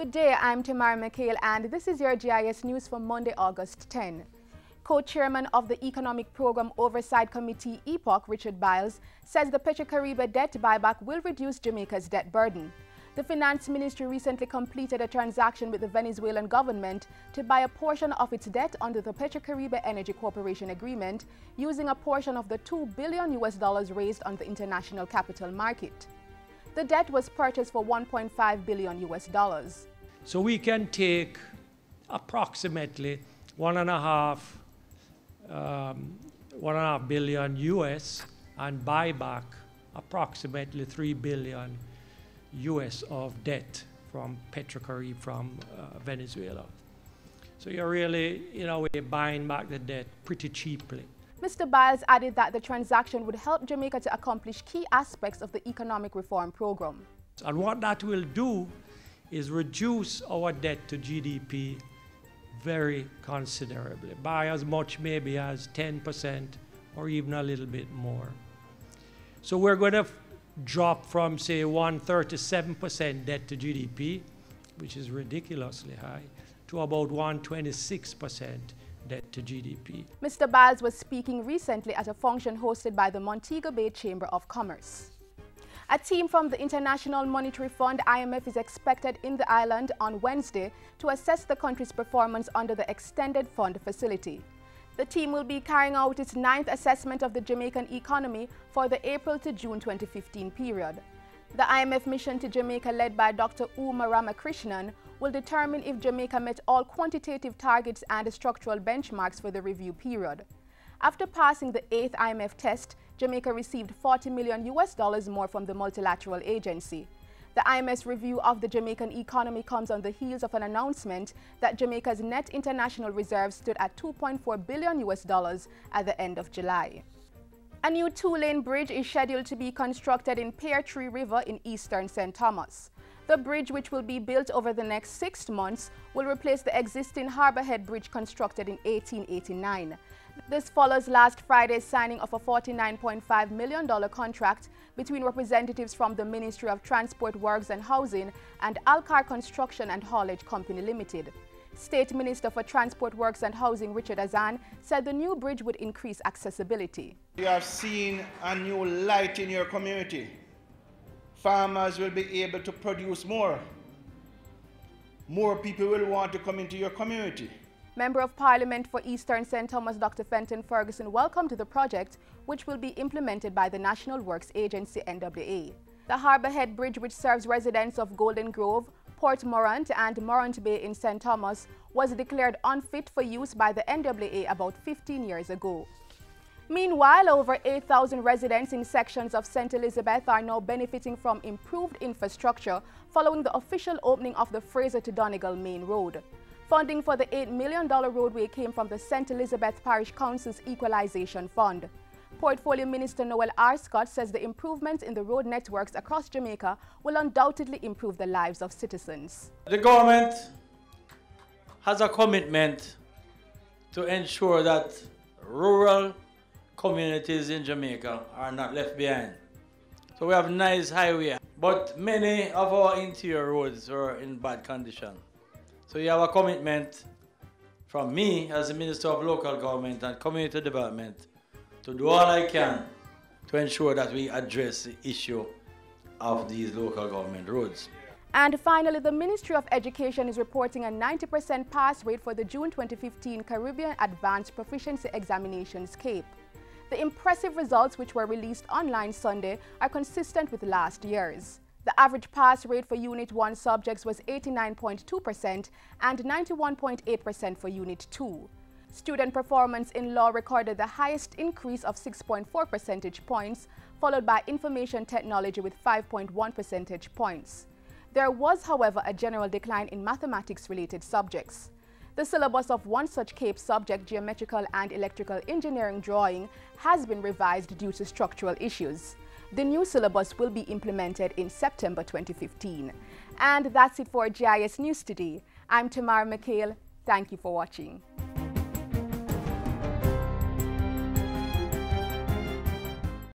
Good day, I'm Tamara McHale and this is your JIS News for Monday, August 10. Co-chairman of the Economic Program Oversight Committee, EPOC, Richard Biles, says the Petrocaribe Debt buyback will reduce Jamaica's debt burden. The Finance Ministry recently completed a transaction with the Venezuelan government to buy a portion of its debt under the Petrocaribe Energy Corporation agreement, using a portion of the $2 billion raised on the international capital market. The debt was purchased for $1.5 billion. So we can take approximately $1.5 billion US and buy back approximately $3 billion US of debt from Petrocaribe from Venezuela. So you're really, in a way, buying back the debt pretty cheaply. Mr. Biles added that the transaction would help Jamaica to accomplish key aspects of the economic reform program. And what that will do is reduce our debt to GDP very considerably, by as much maybe as 10% or even a little bit more. So we're going to drop from, say, 137% debt to GDP, which is ridiculously high, to about 126% debt to GDP. Mr. Biles was speaking recently at a function hosted by the Montego Bay Chamber of Commerce. A team from the International Monetary Fund, IMF, is expected in the island on Wednesday to assess the country's performance under the Extended Fund Facility. The team will be carrying out its 9th assessment of the Jamaican economy for the April to June 2015 period. The IMF mission to Jamaica, led by Dr. Uma Ramakrishnan, will determine if Jamaica met all quantitative targets and structural benchmarks for the review period. After passing the 8th IMF test, Jamaica received $40 million more from the multilateral agency. The IMF's review of the Jamaican economy comes on the heels of an announcement that Jamaica's net international reserves stood at $2.4 billion at the end of July. A new 2-lane bridge is scheduled to be constructed in Pear Tree River in eastern St. Thomas. The bridge, which will be built over the next 6 months, will replace the existing Harborhead Bridge constructed in 1889. This follows last Friday's signing of a $49.5 million contract between representatives from the Ministry of Transport, Works and Housing and Alcar Construction and Haulage Company Limited. State Minister for Transport, Works and Housing Richard Azan said the new bridge would increase accessibility. You have seen a new light in your community. Farmers will be able to produce more. More people will want to come into your community. Member of Parliament for Eastern St. Thomas, Dr. Fenton Ferguson, welcomed the project, which will be implemented by the National Works Agency, NWA. The Harborhead Bridge, which serves residents of Golden Grove, Port Morant and Morant Bay in St. Thomas, was declared unfit for use by the NWA about 15 years ago. Meanwhile, over 8,000 residents in sections of St. Elizabeth are now benefiting from improved infrastructure following the official opening of the Fraser to Donegal Main Road. Funding for the $8 million roadway came from the St. Elizabeth Parish Council's Equalization Fund. Portfolio Minister Noel R. Scott says the improvements in the road networks across Jamaica will undoubtedly improve the lives of citizens. The government has a commitment to ensure that rural communities in Jamaica are not left behind. So we have nice highway, but many of our interior roads are in bad condition. So you have a commitment from me as the Minister of Local Government and Community Development to do all I can to ensure that we address the issue of these local government roads. And finally, the Ministry of Education is reporting a 90% pass rate for the June 2015 Caribbean Advanced Proficiency Examinations CAPE. The impressive results, which were released online Sunday, are consistent with last year's. The average pass rate for Unit 1 subjects was 89.2% and 91.8% for Unit 2. Student performance in law recorded the highest increase of 6.4 percentage points, followed by information technology with 5.1 percentage points. There was, however, a general decline in mathematics-related subjects. The syllabus of one such CAPE subject, geometrical and electrical engineering drawing, has been revised due to structural issues. The new syllabus will be implemented in September 2015. And that's it for JIS News today. I'm Tamara McHale. Thank you for watching.